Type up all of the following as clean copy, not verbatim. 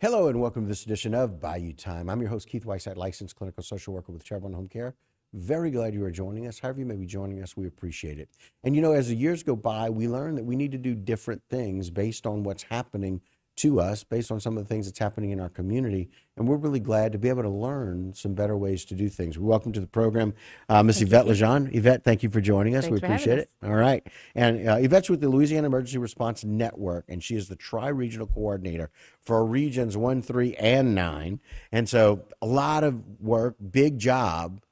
Hello and welcome to this edition of Bayou Time. I'm your host, Keith Whiteside, licensed clinical social worker with Chevron Home Care. Very glad you are joining us. However you may be joining us, we appreciate it. And you know, as the years go by, we learn that we need to do different things based on what's happening to us, based on some of the things that's happening in our community. And we're really glad to be able to learn some better ways to do things. We welcome to the program Miss Yvette Lejeune. Yvette, thank you for joining us. Thanks We for having appreciate us. it. All right. And Yvette's with the Louisiana Emergency Response Network, and she is the Tri-Regional Coordinator for Regions 1, 3, and 9. And so a lot of work, big job,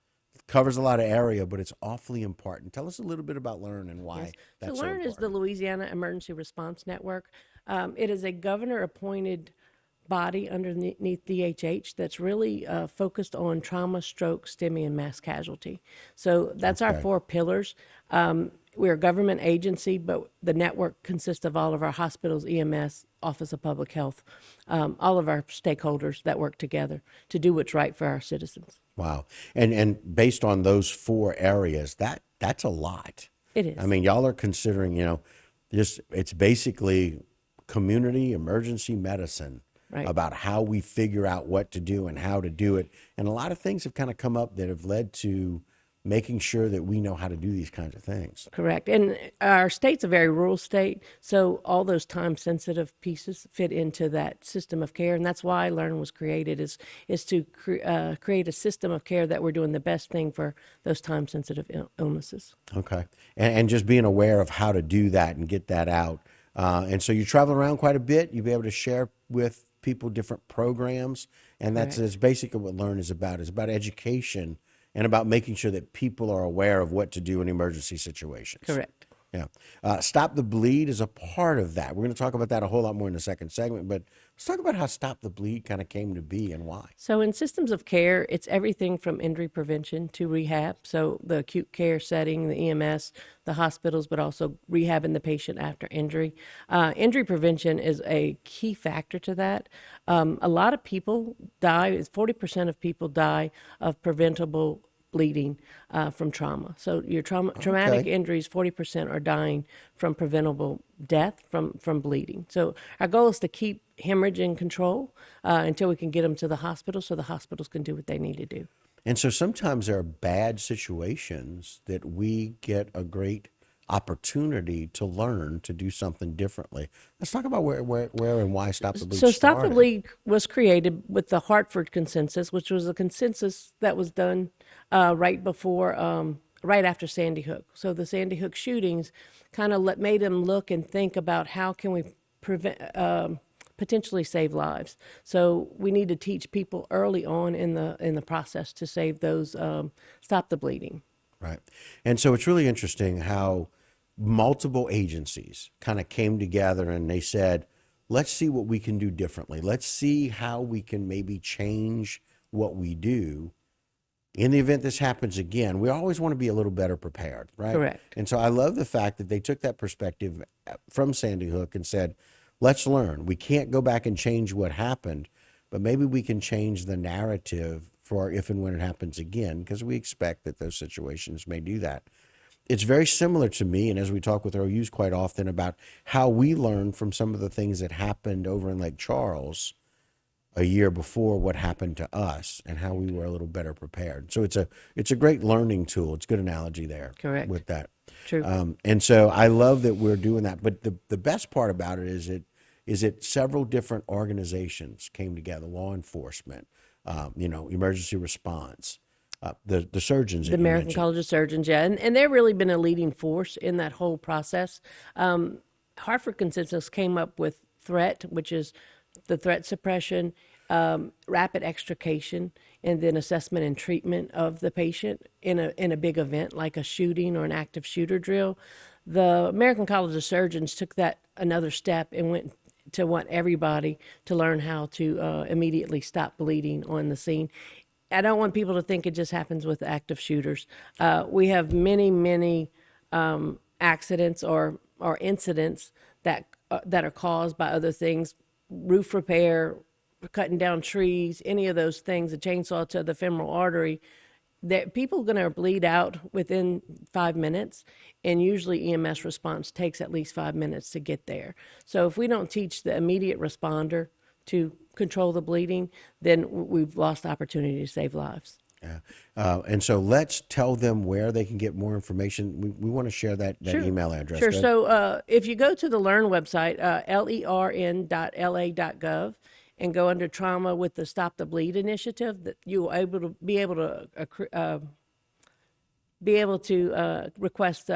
covers a lot of area, but it's awfully important. Tell us a little bit about LEARN and why Yes. So that's so LEARN is the important. Louisiana Emergency Response Network. It is a governor-appointed body underneath DHH that's really focused on trauma, stroke, STEMI, and mass casualty. So that's our Okay. four pillars. We're a government agency, but the network consists of all of our hospitals, EMS, Office of Public Health, all of our stakeholders that work together to do what's right for our citizens. Wow. And based on those four areas, that's a lot. It is. I mean, y'all are considering, just it's basically community emergency medicine Right. about how we figure out what to do and how to do it. And a lot of things have kind of come up that have led to making sure that we know how to do these kinds of things. Correct. And our state's a very rural state, so all those time-sensitive pieces fit into that system of care, and that's why Learn was created, is to create a system of care that we're doing the best thing for those time-sensitive illnesses. Okay. And just being aware of how to do that and get that out. And so you travel around quite a bit. You'll be able to share with people different programs. And that's basically what Learn is about. It's about education and about making sure that people are aware of what to do in emergency situations. Correct. Yeah. Stop the Bleed is a part of that. We're going to talk about that a whole lot more in the second segment, but let's talk about how Stop the Bleed kind of came to be and why. So in systems of care, it's everything from injury prevention to rehab. So the acute care setting, the EMS, the hospitals, but also rehabbing the patient after injury. Injury prevention is a key factor to that. A lot of people die, 40% of people die of preventable bleeding from trauma. So your traumatic Okay. injuries, 40% are dying from preventable death from bleeding. So our goal is to keep hemorrhage in control until we can get them to the hospital so the hospitals can do what they need to do. And so sometimes there are bad situations that we get a great opportunity to learn to do something differently. Let's talk about where and why Stop the Bleed So Stop the started. Bleed was created with the Hartford Consensus, which was a consensus that was done right before, right after Sandy Hook. So the Sandy Hook shootings kind of made them look and think about how can we prevent, potentially save lives. So we need to teach people early on in the process to save those, stop the bleeding. Right. And so it's really interesting how multiple agencies kind of came together and they said, let's see what we can do differently. Let's see how we can maybe change what we do. In the event this happens again, we always want to be a little better prepared, right? Correct. And so I love the fact that they took that perspective from Sandy Hook and said, let's learn. We can't go back and change what happened, but maybe we can change the narrative for if and when it happens again, because we expect that those situations may do that. It's very similar to me, and as we talk with OUs quite often about how we learned from some of the things that happened over in Lake Charles a year before what happened to us and how we were a little better prepared. So it's a great learning tool. It's a good analogy there. Correct. With that. True. And so I love that we're doing that. But the best part about it is that several different organizations came together, law enforcement, emergency response, the surgeons that The you American mentioned. College of Surgeons, yeah, and they've really been a leading force in that whole process. Hartford Consensus came up with THREAT, which is the threat suppression, rapid extrication, and then assessment and treatment of the patient in a big event like a shooting or an active shooter drill. The American College of Surgeons took that another step and went to want everybody to learn how to immediately stop bleeding on the scene. I don't want people to think it just happens with active shooters. We have many accidents or incidents that are caused by other things, roof repair, cutting down trees, any of those things, a chainsaw to the femoral artery. That people are going to bleed out within 5 minutes, and usually EMS response takes at least 5 minutes to get there. So if we don't teach the immediate responder to control the bleeding, then we've lost the opportunity to save lives. Yeah. And so let's tell them where they can get more information. We want to share that Sure. email address. Sure. Go ahead. So if you go to the Learn website, lern.la.gov, and go under trauma with the Stop the Bleed initiative, that you'll be able to request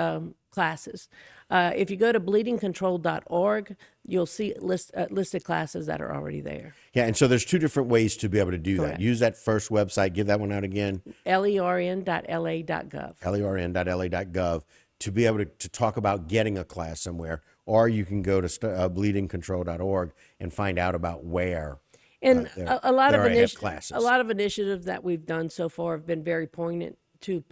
classes. If you go to bleedingcontrol.org, you'll see listed classes that are already there. Yeah, and so there's two different ways to be able to do that. Correct. Use that first website, give that one out again, lern.la.gov. lern.la.gov, to be able to talk about getting a class somewhere, or you can go to bleedingcontrol.org and find out about where. And a lot of classes. a lot of initiatives that we've done so far have been very poignant to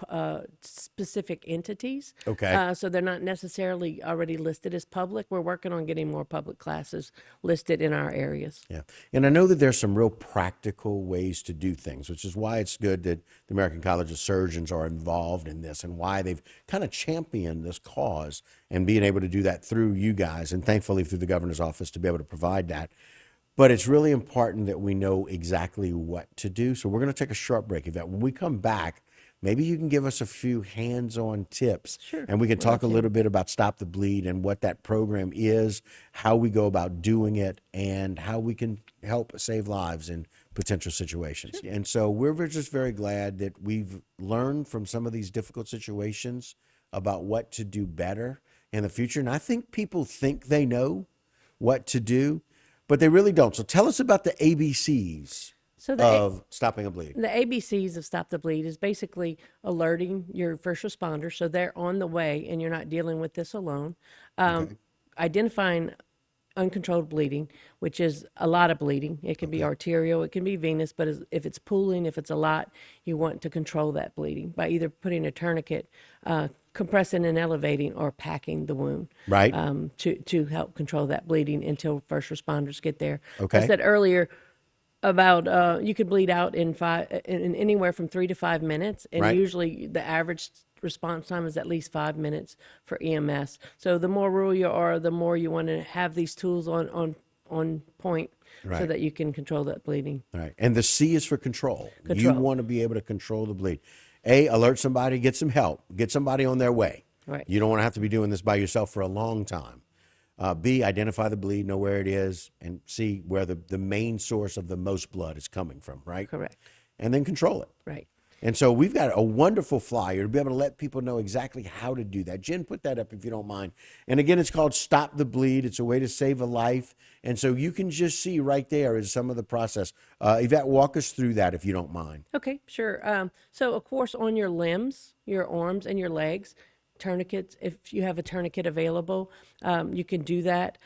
specific entities. Okay. So they're not necessarily already listed as public. We're working on getting more public classes listed in our areas. Yeah. And I know that there's some real practical ways to do things, which is why it's good that the American College of Surgeons are involved in this and why they've kind of championed this cause and being able to do that through you guys and thankfully through the governor's office to be able to provide that. But it's really important that we know exactly what to do. So we're going to take a short break. When we come back, maybe you can give us a few hands-on tips. Sure. And we can talk a little bit about Stop the Bleed and what that program is, how we go about doing it, and how we can help save lives in potential situations. Sure. And so we're just very glad that we've learned from some of these difficult situations about what to do better in the future. And I think people think they know what to do, but they really don't. So tell us about the ABCs. Of stopping a bleed. The ABCs of Stop the Bleed is basically alerting your first responders so they're on the way and you're not dealing with this alone. Identifying uncontrolled bleeding, which is a lot of bleeding. It can be arterial, it can be venous, but if it's pooling, if it's a lot, you want to control that bleeding by either putting a tourniquet, compressing and elevating, or packing the wound. Right. To help control that bleeding until first responders get there. Okay. I said earlier about you could bleed out in anywhere from 3 to 5 minutes, and Right. usually the average response time is at least 5 minutes for EMS. So the more rural you are, the more you want to have these tools on point, so Right. that you can control that bleeding. All right. And the C is for control. You Control. want to be able to control the bleed. A, alert somebody, get some help, get somebody on their way. Right. You don't want to have to be doing this by yourself for a long time. B, identify the bleed, know where it is, and C, where the main source of the most blood is coming from, right? Correct. And then control it. Right. And so we've got a wonderful flyer to be able to let people know exactly how to do that. Jen, put that up if you don't mind. And again, it's called Stop the Bleed. It's a way to save a life. And so you can just see right there is some of the process. Yvette, walk us through that if you don't mind. Okay, sure. So, of course, on your limbs, your arms, and your legs, tourniquets, if you have a tourniquet available, you can do that.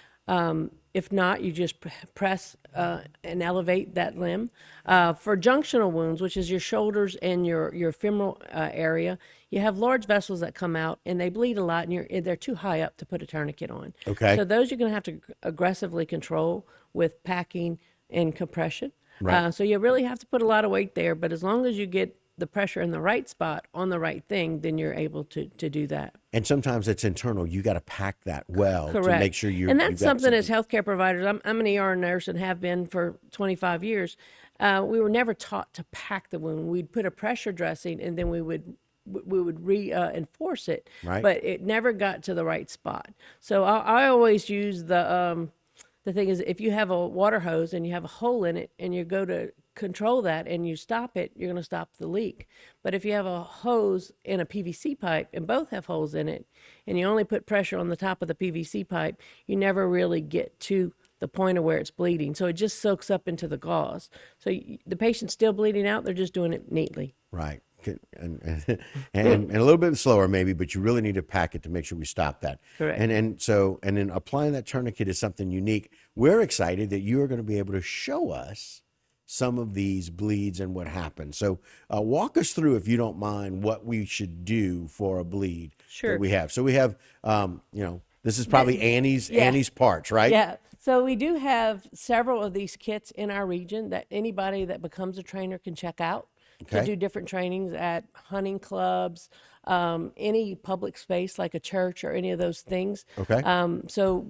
If not, you just press and elevate that limb. For junctional wounds, which is your shoulders and your femoral area, you have large vessels that come out and they bleed a lot, and they're too high up to put a tourniquet on. Okay. So those you're going to have to aggressively control with packing and compression. Right. So you really have to put a lot of weight there, but as long as you get the pressure in the right spot on the right thing, then you're able to do that. And sometimes it's internal. You got to pack that well Correct. to make sure you. And that's something as healthcare providers. I'm an ER nurse and have been for 25 years. We were never taught to pack the wound. We'd put a pressure dressing and then we would reinforce it, Right. but it never got to the right spot. So I always use the thing is, if you have a water hose and you have a hole in it and you go to control that and you stop it, you're going to stop the leak. But if you have a hose and a PVC pipe and both have holes in it and you only put pressure on the top of the PVC pipe, you never really get to the point of where it's bleeding. So it just soaks up into the gauze. So the patient's still bleeding out, they're just doing it neatly. Right. And a little bit slower maybe, but you really need to pack it to make sure we stop that. Correct. And then applying that tourniquet is something unique. We're excited that you are going to be able to show us some of these bleeds and what happens. So walk us through, if you don't mind, what we should do for a bleed Sure. that we have. So we have, this is probably Annie's parts, right? Yeah. So we do have several of these kits in our region that anybody that becomes a trainer can check out. Okay. To do different trainings at hunting clubs, any public space like a church or any of those things. Okay. So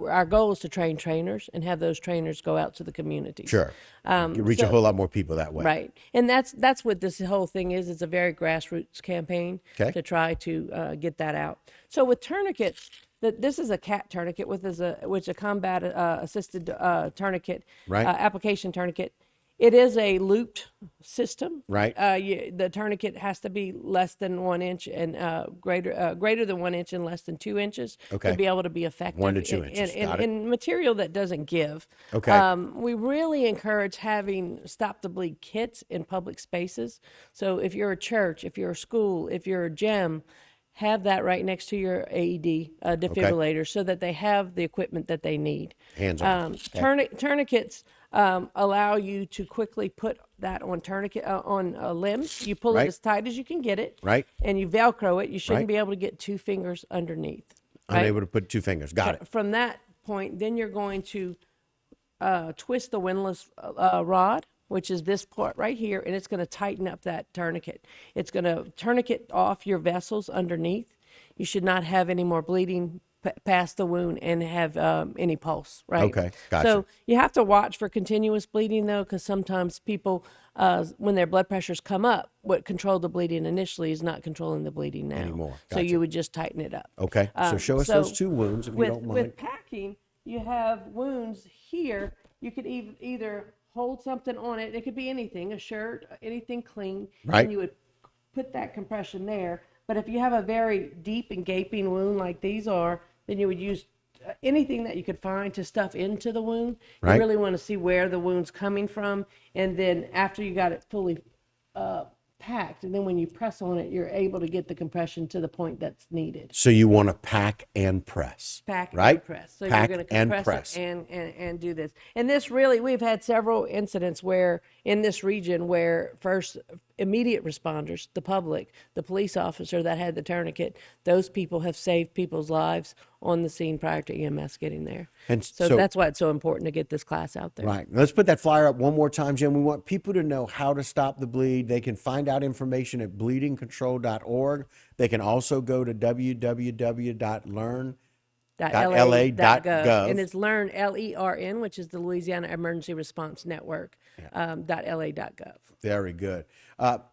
our goal is to train trainers and have those trainers go out to the communities. Sure. You reach a whole lot more people that way. Right, and that's what this whole thing is. It's a very grassroots campaign Okay. to try to get that out. So with tourniquets, this is a CAT tourniquet, which is a combat assisted tourniquet, Right. Application tourniquet. It is a looped system. Right. The tourniquet has to be less than 1 inch and greater than 1 inch and less than 2 inches Okay. to be able to be effective. 1 to 2 inches. Got it. In material that doesn't give. Okay. We really encourage having stop the bleed kits in public spaces. So if you're a church, if you're a school, if you're a gym, have that right next to your AED defibrillator so that they have the equipment that they need. Hands on. Tourniquets allow you to quickly put that on limbs. You pull Right. it as tight as you can get it, Right. and you Velcro it. You shouldn't Right. be able to get 2 fingers underneath. I'm right? able to put 2 fingers. Got it. From that point, then you're going to twist the windlass rod, which is this part right here, and it's going to tighten up that tourniquet. It's going to tourniquet off your vessels underneath. You should not have any more bleeding past the wound and have any pulse, right? Okay, gotcha. So you have to watch for continuous bleeding, though, because sometimes people, when their blood pressures come up, what controlled the bleeding initially is not controlling the bleeding now. Anymore. So Gotcha. you would just tighten it up. Okay. So show us so those 2 wounds if you don't mind. With packing, you have wounds here. You could either hold something on it. It could be anything, a shirt, anything clean. Right. And you would put that compression there. But if you have a very deep and gaping wound like these are, then you would use anything that you could find to stuff into the wound. Right. You really want to see where the wound's coming from. And then after you got it fully packed, and then when you press on it, you're able to get the compression to the point that's needed. So you want to pack and press. Pack right? and press. So Pack you're going to and compress press. it and do this. And this really, we've had several incidents where in this region where first immediate responders, the public, the police officer that had the tourniquet, those people have saved people's lives on the scene prior to EMS getting there. And so so- that's why it's so important to get this class out there. Right. Let's put that flyer up one more time, Jim. We want people to know how to stop the bleed. They can find out information at bleedingcontrol.org. They can also go to www.learn.la.gov. .la.gov. And it's LEARN, LERN, which is the Louisiana Emergency Response Network, .la.gov. Very good.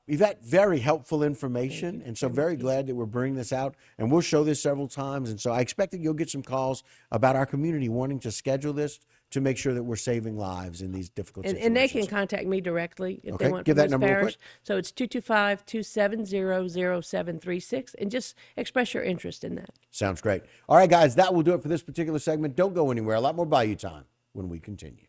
Yvette, very helpful information, and so very glad that we're bringing this out, and we'll show this several times, and so I expect that you'll get some calls about our community wanting to schedule this to make sure that we're saving lives in these difficult situations. And they can contact me directly if Okay, they want give from that Miss number real Parrish. quick. So it's 225-270-0736, and just express your interest in that. Sounds great. All right, guys, that will do it for this particular segment. Don't go anywhere. A lot more Bayou time when we continue.